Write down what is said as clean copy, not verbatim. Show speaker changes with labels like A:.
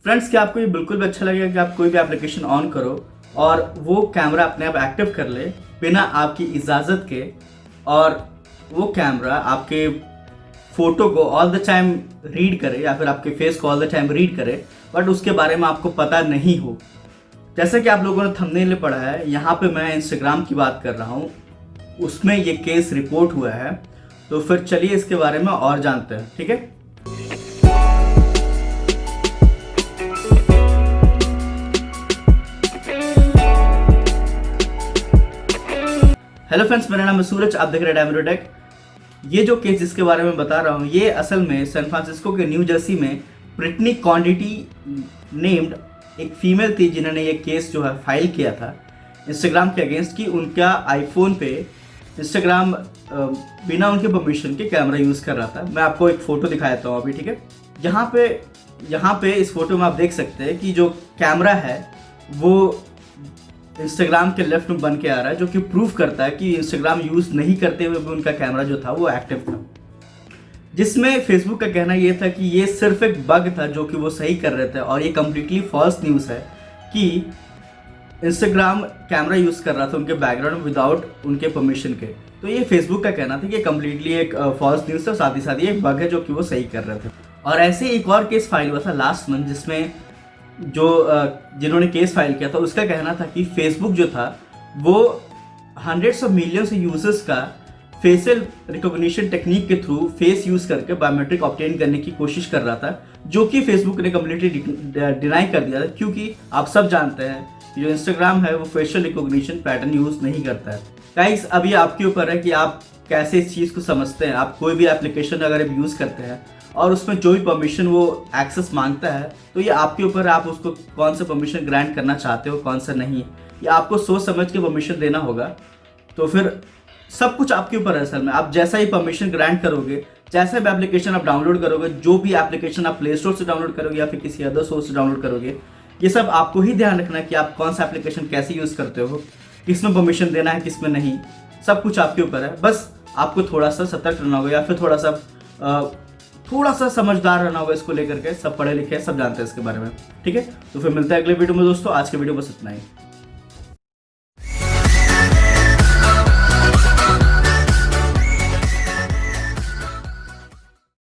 A: Friends, क्या आपको ये बिल्कुल भी अच्छा लगेगा कि आप कोई भी एप्लीकेशन ऑन करो और वो कैमरा अपने आप एक्टिव कर ले बिना आपकी इजाज़त के, और वो कैमरा आपके फ़ोटो को ऑल द टाइम रीड करे या फिर आपके फेस को ऑल द टाइम रीड करे, बट उसके बारे में आपको पता नहीं हो। जैसा कि आप लोगों ने थंबनेल में पढ़ा है, यहाँ पे मैं इंस्टाग्राम की बात कर रहा हूँ, उसमें ये केस रिपोर्ट हुआ है। तो फिर चलिए इसके बारे में और जानते हैं, ठीक है। हेलो फ्रेंड्स, मेरा नाम है सूरज, आप देख रहे हैं डायमंड टेक। ये जो केस जिसके बारे में बता रहा हूँ, ये असल में सैन फ्रांसिस्को के न्यू जर्सी में ब्रिटनी कॉन्डिटी नेम्ड एक फीमेल थी जिन्होंने ये केस जो है फाइल किया था इंस्टाग्राम के अगेंस्ट की उनका आईफोन पे इंस्टाग्राम बिना उनके परमिशन के कैमरा यूज़ कर रहा था। मैं आपको एक फ़ोटो दिखा देता हूँ अभी, ठीक है। यहाँ पे इस फोटो में आप देख सकते हैं कि जो कैमरा है वो इंस्टाग्राम के लेफ्ट में बन के आ रहा है, जो कि प्रूफ करता है कि इंस्टाग्राम यूज़ नहीं करते हुए भी उनका कैमरा जो था वो एक्टिव था। जिसमें फेसबुक का कहना ये था कि ये सिर्फ एक बग था जो कि वो सही कर रहे थे, और ये कम्प्लीटली फॉल्स न्यूज़ है कि इंस्टाग्राम कैमरा यूज़ कर रहा था उनके बैकग्राउंड में विदाउट उनके परमिशन के। तो ये फेसबुक का कहना था कि ये कम्प्लीटली एक फॉल्स न्यूज़ था, साथ ही साथ ये एक बग है जो कि वो सही कर रहे थे। और ऐसे एक और केस फाइल हुआ था लास्ट मंथ, जिसमें जो जिन्होंने केस फाइल किया था उसका कहना था कि फेसबुक जो था वो हंड्रेड्स ऑफ मिलियंस यूजर्स का फेशियल रिकॉग्निशन टेक्निक के थ्रू फेस यूज़ करके बायोमेट्रिक ऑब्टेन करने की कोशिश कर रहा था, जो कि फेसबुक ने कम्प्लीटली डिनाई कर दिया था, क्योंकि आप सब जानते हैं कि जो इंस्टाग्राम है वो फेशियल रिकॉग्निशन पैटर्न यूज़ नहीं करता है। गाइस, अब ये आपके ऊपर है कि आप कैसे इस चीज़ को समझते हैं। आप कोई भी एप्लीकेशन अगर आप यूज़ करते हैं और उसमें जो भी परमिशन वो एक्सेस मांगता है, तो ये आपके ऊपर है, आप उसको कौन सा परमिशन ग्रांट करना चाहते हो, कौन सा नहीं। ये आपको सोच समझ के परमिशन देना होगा। तो फिर सब कुछ आपके ऊपर है। असल में आप जैसा ही परमिशन ग्रांट करोगे, जैसा भी एप्लीकेशन आप डाउनलोड करोगे, जो भी एप्लीकेशन आप प्ले स्टोर से डाउनलोड करोगे या फिर किसी अदर सोर्स से डाउनलोड करोगे, ये सब आपको ही ध्यान रखना है कि आप कौन सा एप्लीकेशन कैसे यूज़ करते हो, किस में परमिशन देना है, किस में नहीं। सब कुछ आपके ऊपर है। बस आपको थोड़ा सा सतर्क रहना होगा या फिर थोड़ा सा समझदार रहना होगा इसको लेकर के। सब पढ़े लिखे हैं, सब जानते हैं इसके बारे में, ठीक है। तो फिर मिलते हैं अगले वीडियो में दोस्तों। आज के वीडियो बस इतना ही।